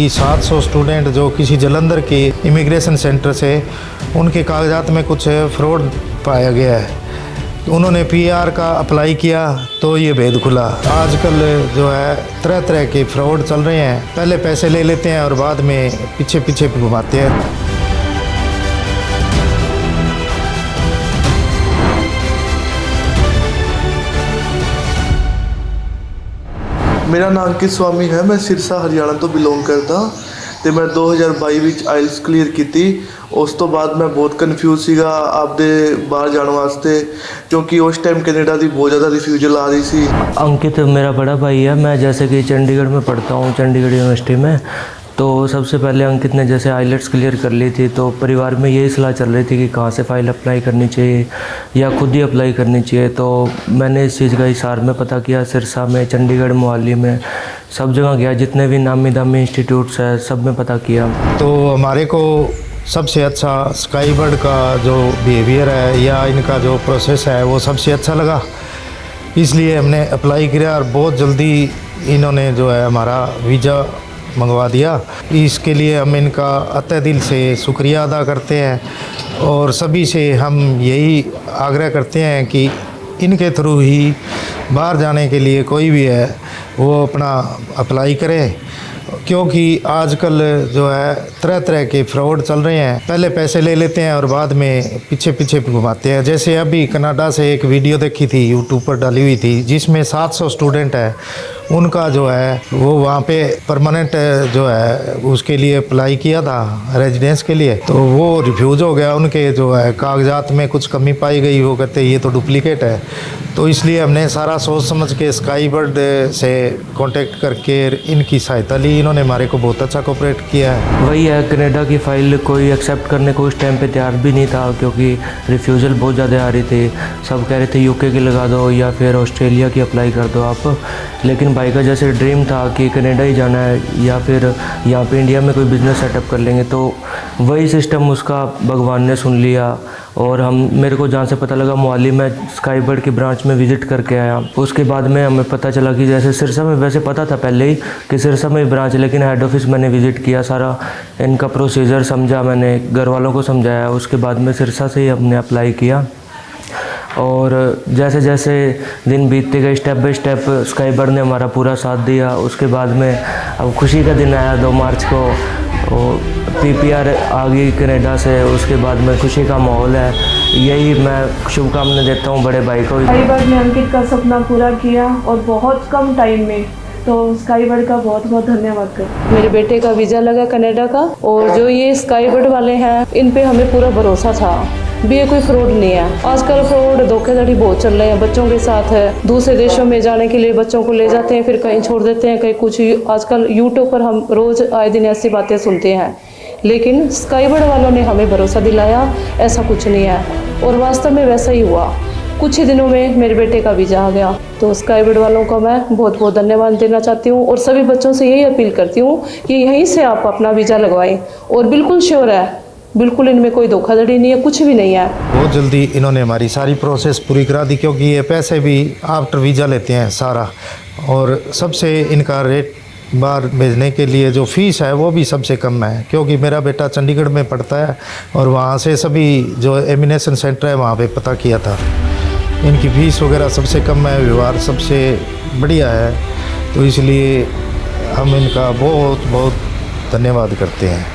कि 700 स्टूडेंट जो किसी जालंधर के इमिग्रेशन सेंटर से, उनके कागजात में कुछ फ्रॉड पाया गया है। उन्होंने पीआर का अप्लाई किया तो ये भेद खुला। आजकल जो है तरह तरह के फ्रॉड चल रहे हैं। पहले पैसे ले लेते हैं और बाद में पीछे पीछे घुमाते हैं। मेरा नाम अंकित स्वामी है। मैं सिरसा हरियाणा तो बिलोंग करता तो मैं 2022 ਵਿੱਚ ਆਇਲਸ क्लीयर की। उस तो बाद मैं बहुत कन्फ्यूज ਸੀਗਾ आपदे बाहर जाने वास्ते, क्योंकि उस टाइम कनाडा की बहुत ज़्यादा रिफ्यूजल आ रही सी। अंकित मेरा बड़ा भाई है। मैं जैसे कि चंडीगढ़ में पढ़ता हूँ, चंडीगढ़ यूनिवर्सिटी में। तो सबसे पहले अंकित ने जैसे आइलेट्स क्लियर कर ली थी, तो परिवार में यही सलाह चल रही थी कि कहाँ से फ़ाइल अप्लाई करनी चाहिए या खुद ही अप्लाई करनी चाहिए। तो मैंने इस चीज़ का हिसार में पता किया, सिरसा में, चंडीगढ़, मोहाली में, सब जगह गया। जितने भी नामी दामी इंस्टीट्यूट्स है सब में पता किया। तो हमारे को सबसे अच्छा स्काईबर्ड का जो बिहेवियर है या इनका जो प्रोसेस है वो सबसे अच्छा लगा, इसलिए हमने अप्लाई किया और बहुत जल्दी इन्होंने जो है हमारा वीज़ा मंगवा दिया। इसके लिए हम इनका अतः दिल से शुक्रिया अदा करते हैं और सभी से हम यही आग्रह करते हैं कि इनके थ्रू ही बाहर जाने के लिए कोई भी है वो अपना अप्लाई करे, क्योंकि आजकल जो है तरह तरह के फ्रॉड चल रहे हैं। पहले पैसे ले लेते हैं और बाद में पीछे पीछे घुमाते हैं। जैसे अभी कनाडा से एक वीडियो देखी थी, यूट्यूब पर डाली हुई थी, जिसमें 700 स्टूडेंट है, उनका जो है वो वहाँ पे परमानेंट जो है उसके लिए अप्लाई किया था रेजिडेंस के लिए, तो वो रिफ्यूज़ हो गया। उनके जो है कागजात में कुछ कमी पाई गई, वो कहते ये तो डुप्लीकेट है। तो इसलिए हमने सारा सोच समझ के स्काईबर्ड से कांटेक्ट करके इनकी सहायता ली। इन्होंने हमारे को बहुत अच्छा कोऑपरेट किया है। वही है, कनाडा की फ़ाइल कोई एक्सेप्ट करने को उस टाइम पे तैयार भी नहीं था, क्योंकि रिफ्यूज़ल बहुत ज़्यादा आ रही थी। सब कह रहे थे यूके की लगा दो या फिर ऑस्ट्रेलिया की अप्लाई कर दो आप। लेकिन भाई का जैसे ड्रीम था कि कनाडा ही जाना है या फिर यहाँ पे इंडिया में कोई बिज़नेस सेटअप कर लेंगे, तो वही सिस्टम उसका भगवान ने सुन लिया। और मेरे को जहाँ से पता लगा, मोहाली में स्काईबर्ड की ब्रांच में विज़िट करके आया। उसके बाद में हमें पता चला कि जैसे सिरसा में, वैसे पता था पहले ही कि सिरसा में ब्रांच, लेकिन हेड ऑफिस मैंने विज़िट किया, सारा इनका प्रोसीजर समझा, मैंने घर वालों को समझाया। उसके बाद में सिरसा से ही हमने अप्लाई किया। और जैसे जैसे दिन बीतते गए, स्टेप बाय स्टेप स्काईबर्ड ने हमारा पूरा साथ दिया। उसके बाद में अब खुशी का दिन आया 2 मार्च को, पीपीआर आ गई कनाडा से। उसके बाद में खुशी का माहौल है। यही मैं शुभकामनाएं देता हूँ बड़े भाई को। स्काईबर्ड ने अंकित का सपना पूरा किया और बहुत कम टाइम में, तो स्काईबर्ड का बहुत बहुत धन्यवाद कर। मेरे बेटे का वीज़ा लगा कनाडा का, और जो ये स्काईबर्ड वाले हैं इन पे हमें पूरा भरोसा था भी ये कोई फ्रॉड नहीं है। आजकल फ्रॉड, धोखाधड़ी बहुत चल रहे हैं बच्चों के साथ है। दूसरे देशों में जाने के लिए बच्चों को ले जाते हैं, फिर कहीं छोड़ देते हैं, कहीं कुछ। आजकल यूट्यूब पर हम रोज़ आए दिन ऐसी बातें सुनते हैं, लेकिन स्काईबर्ड वालों ने हमें भरोसा दिलाया ऐसा कुछ नहीं है, और वास्तव में वैसा ही हुआ। कुछ ही दिनों में मेरे बेटे का वीज़ा आ गया। तो स्काईबर्ड वालों को मैं बहुत बहुत धन्यवाद देना चाहती हूँ, और सभी बच्चों से यही अपील करती हूँ कि यहीं से आप अपना वीज़ा लगवाएं। और बिल्कुल श्योर है, बिल्कुल इनमें कोई धोखाधड़ी नहीं है, कुछ भी नहीं है। बहुत जल्दी इन्होंने हमारी सारी प्रोसेस पूरी करा दी, क्योंकि ये पैसे भी आफ्टर वीज़ा लेते हैं सारा, और सबसे इनका रेट बाहर भेजने के लिए जो फ़ीस है वो भी सबसे कम है, क्योंकि मेरा बेटा चंडीगढ़ में पढ़ता है और वहाँ से सभी जो एमिनेशन सेंटर है वहाँ पे पता किया था। इनकी फ़ीस वगैरह सबसे कम है, व्यवहार सबसे बढ़िया है, तो इसलिए हम इनका बहुत बहुत धन्यवाद करते हैं।